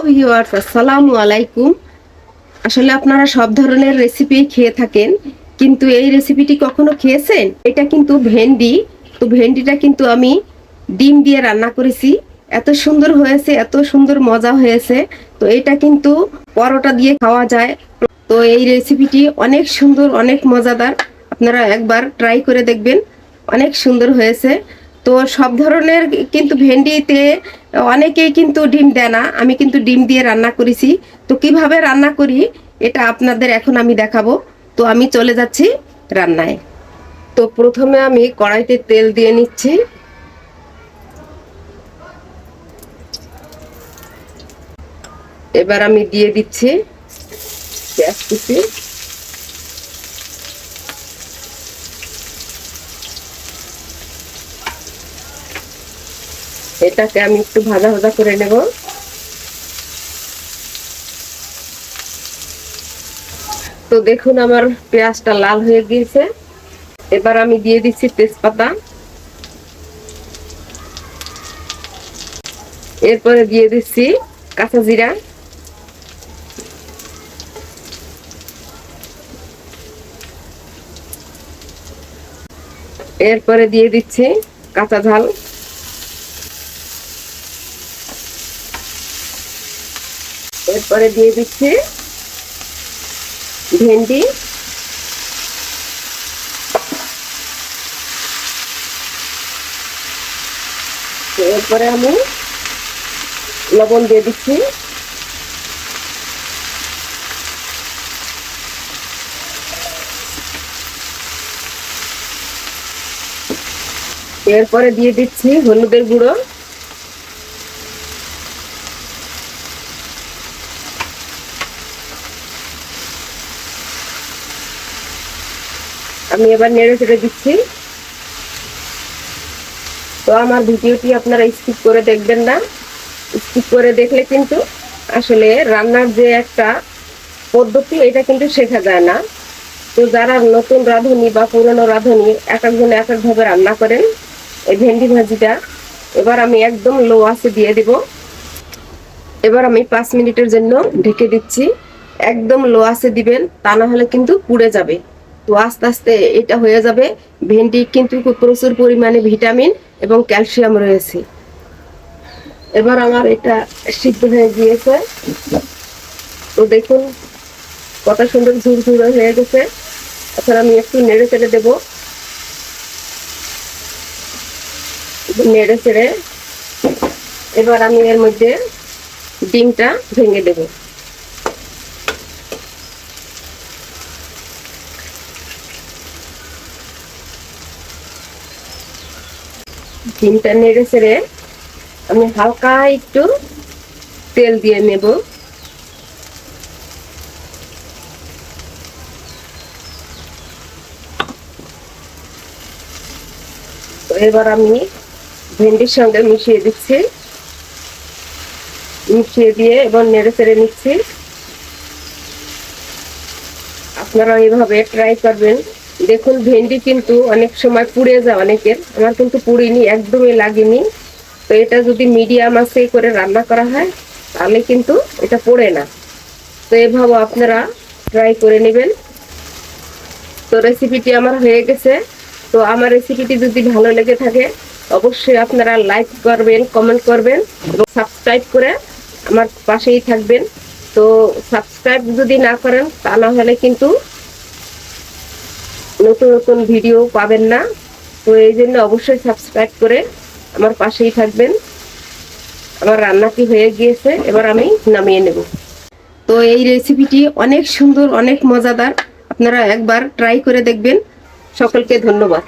Viewers, আসসালামু আলাইকুম। আসলে আপনারা সব ধরনের রেসিপি খেয়ে থাকেন, কিন্তু এই রেসিপিটি কখনো খেয়েছেন? এটা কিন্তু ভেন্ডি। তো ভেন্ডিটা কিন্তু আমি ডিম দিয়ে রান্না করেছি। এত সুন্দর হয়েছে, এত সুন্দর মজা হয়েছে। তো এটা কিন্তু পরোটা দিয়ে খাওয়া যায়। তো এই রেসিপিটি অনেক সুন্দর, অনেক মজাদার। আপনারা একবার ট্রাই করে দেখবেন, অনেক সুন্দর হয়েছে। তো সব ধরনের কিন্তু ভেন্ডিতে অনেকেই কিন্তু ডিম দেয় না, আমি কিন্তু ডিম দিয়ে রান্না করেছি। তো কিভাবে রান্না করি এটা আপনাদের এখন আমি দেখাবো। তো আমি চলে যাচ্ছি রান্নায়। তো প্রথমে আমি কড়াইতে তেল দিয়ে নিচ্ছি। এবার আমি দিয়ে দিচ্ছি পেঁয়াজ কুচি। এটাকে আমি একটু ভাজা ভাজা করে নেব। তো দেখুন আমার পেঁয়াজটা লাল হয়ে গিয়েছে। এবার আমি দিয়ে দিচ্ছি তেজপাতা, এরপরে দিয়ে দিচ্ছি কাঁচা জিরা, এরপরে দিয়ে দিচ্ছি কাঁচা ঝাল, এরপরে দিয়ে দিচ্ছি ভেন্ডি, এরপরে আমি লবণ দিয়ে দিচ্ছি। এরপরে দিয়ে দিচ্ছি হলুদের গুঁড়ো, আমি এবার নেড়ে চেড়ে দিচ্ছি। তো আমার ভিডিওটি আপনারা স্কিপ করে দেখবেন না। স্কিপ করে দেখলে কিন্তু আসলে রান্নার যে একটা পদ্ধতি, এটা কিন্তু শেখা যায় না। তো যারা নতুন রাঁধুনি বা পুরনো রাঁধুনি, এক একজন এক এক ভাবে রান্না করেন এই ভেন্ডি ভাজিটা। এবার আমি একদম লো আঁচে দিয়ে দিব। এবার আমি 5 মিনিটের জন্য ঢেকে দিচ্ছি। একদম লো আঁচে দিবেন, তা না হলে কিন্তু পুড়ে যাবে। তো আস্তে আস্তে এটা হয়ে যাবে। ভেন্ডি কিন্তু প্রচুর পরিমাণে ভিটামিন এবং ক্যালসিয়াম রয়েছে। এবার আমার এটা সিদ্ধ হয়ে গিয়েছে। তো দেখুন কত সুন্দর ঝুরঝুরে হয়ে গেছে। এখন আমি একটু নেড়ে চেড়ে দেবো। নেড়ে চেড়ে এবার আমি এর মধ্যে ডিমটা ভেঙে দেব। ডিমটা নেড়ে চেড়ে আমি হালকা একটু তেল দিয়ে নেব। তো এবার আমি ভেন্ডির সঙ্গে মিশিয়ে দিচ্ছি। মিশিয়ে দিয়ে এবার নেড়ে চেড়ে নিচ্ছি। আপনারা এইভাবে ট্রাই করবেন। দেখুন ভেন্ডি কিন্তু অনেক সময় পুড়ে যায় অনেকের, আমার কিন্তু পুড়িনি, একদমই লাগেনি। তো এটা যদি মিডিয়াম আঁচে করে রান্না করা হয় তাহলে কিন্তু এটা পোড়ে না। তো এভাবে আপনারা ট্রাই করে নেবেন। তো রেসিপিটি আমার হয়ে গেছে। তো আমার রেসিপিটি যদি ভালো লেগে থাকে অবশ্যই আপনারা লাইক করবেন, কমেন্ট করবেন এবং সাবস্ক্রাইব করে আমার পাশেই থাকবেন। তো সাবস্ক্রাইব যদি না করেন তা না হলে কিন্তু নতুন নতুন ভিডিও পাবেন না। তো এই জন্য অবশ্যই সাবস্ক্রাইব করে আমার পাশেই থাকবেন। আমার রান্নাটি হয়ে গিয়েছে, এবার আমি নামিয়ে নেব। তো এই রেসিপিটি অনেক সুন্দর, অনেক মজাদার। আপনারা একবার ট্রাই করে দেখবেন। সকলকে ধন্যবাদ।